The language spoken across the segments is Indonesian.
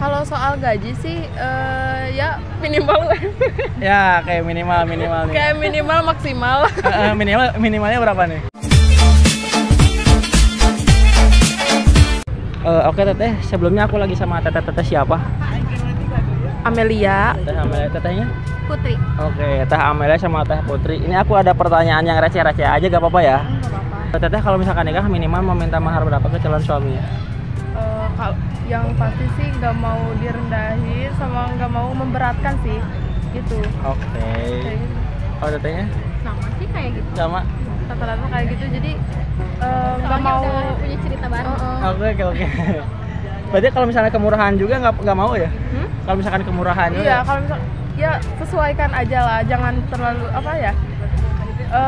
Kalau soal gaji sih ya minimal Ya kayak minimal nih. kayak minimal maksimal. Minimalnya berapa nih? Oke teteh, sebelumnya aku lagi sama teteh siapa? Amelia. Teh Amelia, tetehnya? Putri. Oke, Teh Amelia sama Teh Putri. Ini aku ada pertanyaan yang receh-receh aja, gak apa-apa ya? Nggak apa-apa. Teteh kalau misalkan nikah minimal mau minta mahar berapa ke calon suaminya? Kalau yang pasti sih nggak mau direndahin sama nggak mau memberatkan sih gitu. Oke. Kayak gitu. Kalau tetehnya? Sama sih kayak gitu. Sama? Rata-rata kayak gitu, jadi nggak mau punya cerita baru. Oke. Berarti kalau misalnya kemurahan juga nggak mau ya? Kalau misalkan kemurahan juga? Iya, kalau misal ya sesuaikan aja lah, jangan terlalu apa ya,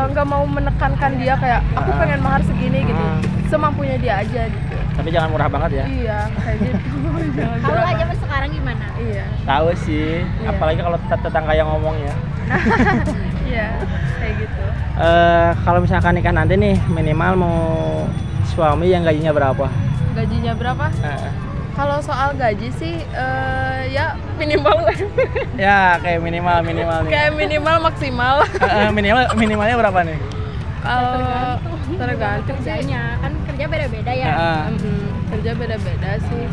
nggak mau menekankan dia kayak aku pengen mahar segini gitu, semampunya dia aja gitu. Tapi jangan murah banget ya? Iya, kayak gitu. Jangan Kalau berapa. zaman sekarang gimana? Iya, Tahu sih, Iya. apalagi kalau tetangga yang ngomong ya. iya, kayak gitu. Kalau misalkan nikah nanti nih minimal mau suami yang gajinya berapa? Gajinya berapa? Kalau soal gaji sih ya minimal Ya kayak minimal nih. kayak minimal maksimal. Minimalnya berapa nih? Kalau tergantung sih. Kerjanya kan kerja beda-beda ya. Kerja beda-beda sih.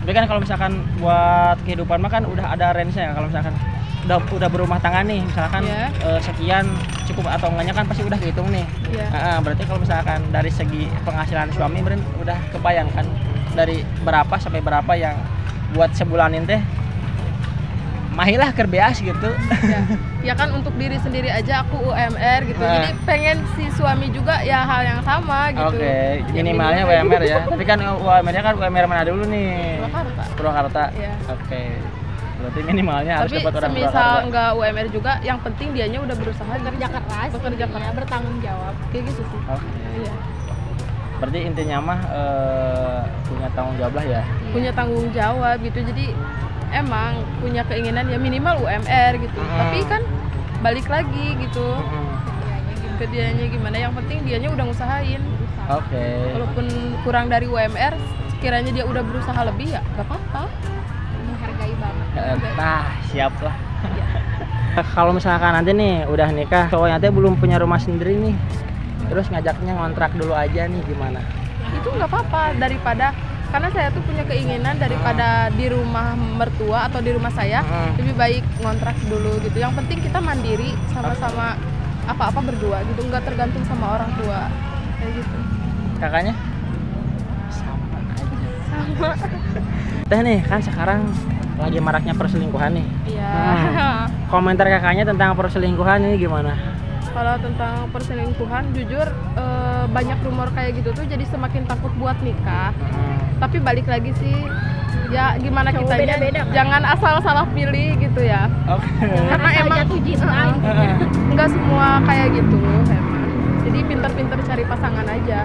Tapi kan kalau misalkan buat kehidupan mah kan udah ada range-nya. Kalau misalkan udah berumah tangga nih, misalkan Iya. sekian cukup atau enggaknya kan pasti udah kehitung nih. Iya. Berarti kalau misalkan dari segi penghasilan suami berarti udah kebayang kan dari berapa sampai berapa yang buat sebulanin teh mahilah kerbeas gitu. Ya kan untuk diri sendiri aja aku UMR gitu. Jadi pengen si suami juga ya hal yang sama gitu. Oke, minimalnya UMR ya. Tapi kan UMR-nya kan UMR mana dulu nih? Purwakarta. Purwakarta. Iya. Oke. Berarti minimalnya harus Tapi dapat orang semisal Purwakarta. enggak UMR juga, yang penting dianya udah berusaha Bekerja keras, bekerja intinya, keras, bertanggung jawab. kayak gitu sih. Oke. Iya. Berarti intinya mah punya tanggung jawab lah ya. Punya tanggung jawab gitu. Jadi emang punya keinginan ya minimal UMR gitu. Tapi kan balik lagi gitu. Ke dianya gimana, yang penting dianya udah ngusahain. Oke. Walaupun kurang dari UMR, sekiranya dia udah berusaha lebih ya gak apa-apa. Menghargai banget. Nah, siap lah. Kalau misalkan nanti nih udah nikah, cowoknya teh belum punya rumah sendiri nih. Terus ngajaknya ngontrak dulu aja nih gimana? Itu nggak apa-apa, daripada karena saya tuh punya keinginan daripada di rumah mertua atau di rumah saya, lebih baik ngontrak dulu gitu. Yang penting kita mandiri, sama-sama apa-apa berdua gitu, nggak tergantung sama orang tua kayak gitu. Kakaknya? Sama aja. Sama. Teh nih kan sekarang lagi maraknya perselingkuhan nih. Iya. Komentar kakaknya tentang perselingkuhan ini gimana? Kalau tentang perselingkuhan, jujur banyak rumor kayak gitu tuh jadi semakin takut buat nikah. Tapi balik lagi sih, ya gimana Cowok kitanya, beda-beda, kan? jangan asal salah pilih gitu ya. Oke. Karena emang jatuh cinta. nggak semua kayak gitu emang. Jadi pintar-pintar cari pasangan aja,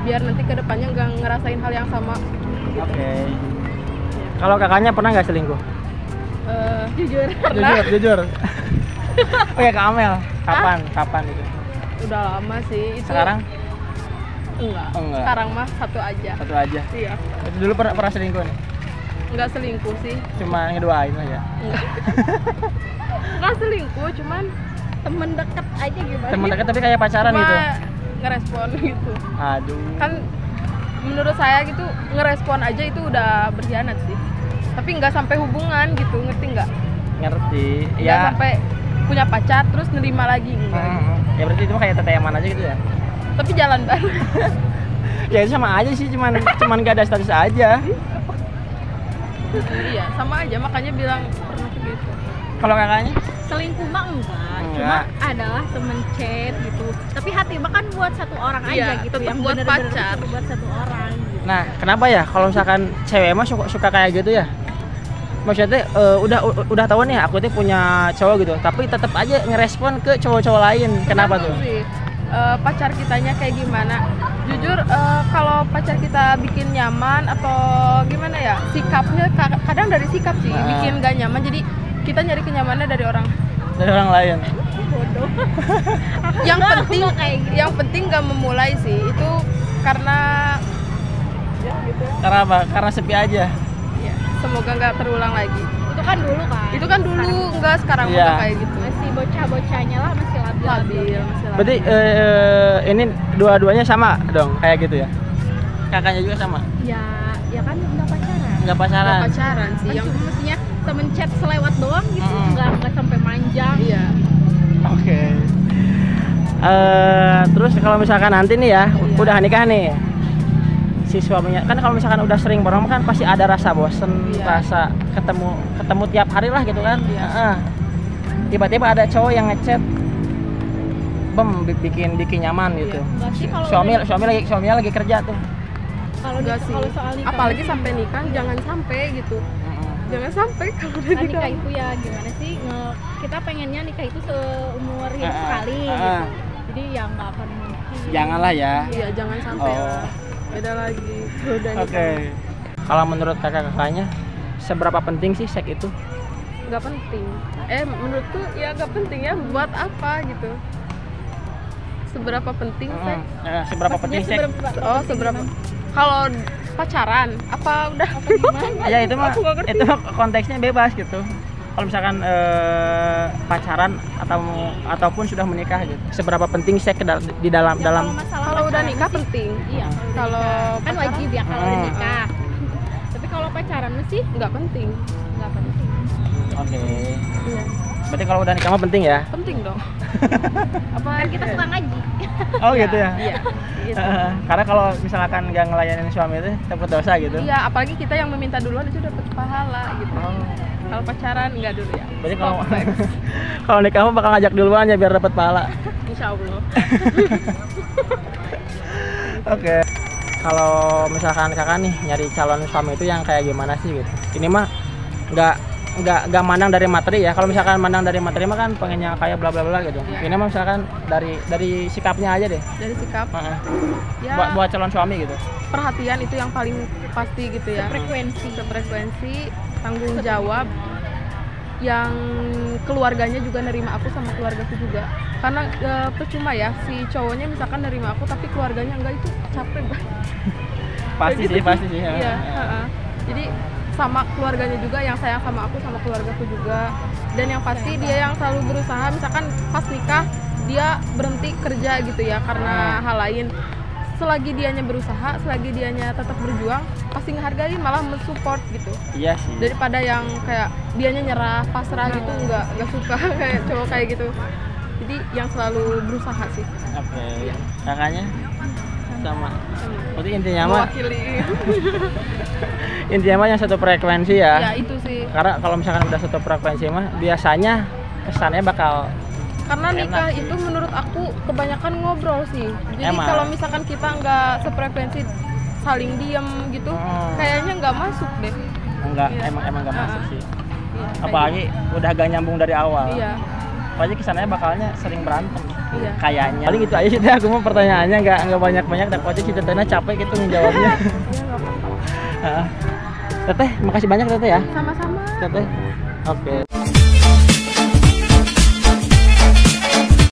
biar nanti kedepannya nggak ngerasain hal yang sama. Oke. Kalau kakaknya pernah nggak selingkuh? Jujur pernah. Jujur. Oke, Kak Amel, kapan itu? Udah lama sih itu. Sekarang? Enggak. Oh, enggak. Sekarang mah satu aja. Satu aja. Iya. Itu dulu pernah selingkuh nih? Nggak selingkuh sih. Cuma ngedoain aja. Enggak. Nggak selingkuh, cuman Temen deket aja gimana? Temen dekat tapi kayak pacaran cuma gitu. ngerespon gitu. Aduh. Kan menurut saya gitu, ngerespon aja itu udah berkhianat sih. Tapi nggak sampai hubungan gitu, ngerti nggak? Ngerti. Nggak Ya. sampai punya pacar terus nerima lagi enggak. Ya berarti itu mah kayak teteman aja gitu ya. Tapi jalan bareng. Ya itu sama aja sih, cuman gak ada status aja. Iya, sama aja, makanya bilang pernah gitu. Kalau kakaknya? Selingkuh mah enggak, Enggak. cuma adalah temen chat gitu. Tapi hati mah kan buat satu orang Iya, aja gitu, tetap yang buat bener-bener pacar. tetap buat satu orang gitu. Nah, kenapa ya kalau misalkan cewek mah suka kayak gitu ya? Maksudnya udah tahu nih aku tuh punya cowok gitu, tapi tetap aja ngerespon ke cowok-cowok lain. Kenapa tuh? Tergantung sih, pacar kitanya kayak gimana. Jujur kalau pacar kita bikin nyaman atau gimana ya, sikapnya kadang dari sikap sih bikin gak nyaman, jadi kita nyari kenyamanan dari orang lain. Bodoh. Yang penting gak memulai sih, itu karena ya gitu. Karena apa? Karena sepi aja. Ya, semoga nggak terulang lagi. Itu kan dulu kan. Itu kan dulu, enggak sekarang Iya. udah kayak gitu. Masih bocah-bocahnya lah masih labil. Labil, masih labil. Berarti ini dua-duanya sama dong kayak gitu ya? Kakaknya juga sama? Ya kan nggak pacaran. Nggak pacaran? Nggak pacaran sih, Kan yang cuma mestinya temen chat selewat doang gitu, nggak sampai manjang. iya. Oke. Terus kalau misalkan nanti nih ya, Iya. udah nikah nih, si suaminya kan kalau misalkan udah sering bareng kan pasti ada rasa bosen, Iya. rasa ketemu tiap hari lah gitu kan. Iya. Heeh. Tiba-tiba ada cowok yang ngechat, bikin nyaman gitu. Iya. Nggak sih kalau Suaminya lagi kerja tuh. Kalau Enggak sih. kalau soal nikah, Apalagi sampai nikah, jangan sampai gitu. Jangan sampai kalau udah kan nikah. nikah itu ya gimana sih, kita pengennya nikah itu seumur hidup sekali gitu. Jadi ya nggak akan mungkin. Janganlah ya. Iya, jangan sampai Oh. lah. Beda lagi. Kalau udah Oke. nikah. Kalau menurut kakak-kakaknya, seberapa penting sih seks itu? Nggak penting. Menurutku ya nggak penting ya. Buat apa gitu? Seberapa penting seks? Seberapa Maksudnya penting seks? Seberapa? Kalau pacaran apa udah? Ya itu mah Aku nggak ngerti. itu mah konteksnya bebas gitu. Kalau misalkan pacaran ataupun sudah menikah gitu. Seberapa penting seks di dalam Ya, dalam Kalau udah nikah penting. Iya. Kalau Kan pacaran, wajib ya kalau udah Hmm. nikah. Tapi kalau pacaran sih nggak penting. nggak penting. Oke. Iya. Berarti kalau udah nikah mah penting ya? Penting dong. Apa Kan kita suka ngaji. Oh gitu ya. Iya. Gitu. Karena kalau misalkan nggak ngelayanin suami itu dapat dosa gitu. Iya, apalagi kita yang meminta duluan itu dapat pahala gitu. Kalau pacaran enggak dulu ya. Berarti kalau Stop seks. kalau nikah mah bakal ngajak duluan ya biar dapat pahala. Insya Allah. Oke. Kalau misalkan kakak nih nyari calon suami itu yang kayak gimana sih gitu? Ini mah nggak mandang dari materi ya. Kalau misalkan mandang dari materi mah kan pengennya kayak bla bla bla gitu. Iya. Ini mah misalkan dari sikapnya aja deh. Dari sikap Heeh. ya Buat calon suami gitu. perhatian itu yang paling pasti gitu ya. Sefrekuensi, tanggung jawab, yang keluarganya juga nerima aku sama keluargaku juga. Karena percuma ya si cowoknya misalkan nerima aku tapi keluarganya enggak, itu capek banget. Pasti Kayak sih, gitu. pasti sih. Iya, heeh. Jadi sama keluarganya juga yang sayang sama aku sama keluargaku juga. Dan yang pasti dia yang selalu berusaha, misalkan pas nikah dia berhenti kerja gitu ya karena hal lain. Selagi dianya berusaha, selagi dianya tetap berjuang, pasti ngehargain, malah mensupport gitu. Iya sih. Daripada yang kayak dianya nyerah, pasrah gitu, nggak suka kayak cowok kayak gitu. Jadi yang selalu berusaha sih. Oke. Iya. Kakaknya sama. Berarti intinya mah Mewakili. yang satu frekuensi ya. Ya itu sih. Karena kalau misalkan udah satu frekuensi mah biasanya kesannya bakal Karena enak nikah sih. itu menurut aku kebanyakan ngobrol sih. Jadi Emang. kalau misalkan kita nggak sefrekuensi, saling diem gitu, kayaknya nggak masuk deh. enggak Iya. emang enggak masuk sih. Iya, kayak Apalagi udah gak nyambung dari awal. gitu. Iya, Apalagi kesannya bakalnya sering berantem. iya. Kayaknya. Paling gitu aja sih teh, aku mau pertanyaannya nggak banyak-banyak, takutnya si tetehnya capek gitu menjawabnya. Iya, nggak apa-apa. Heeh. Teteh, makasih banyak teteh ya. Sama-sama. Teteh. Oke.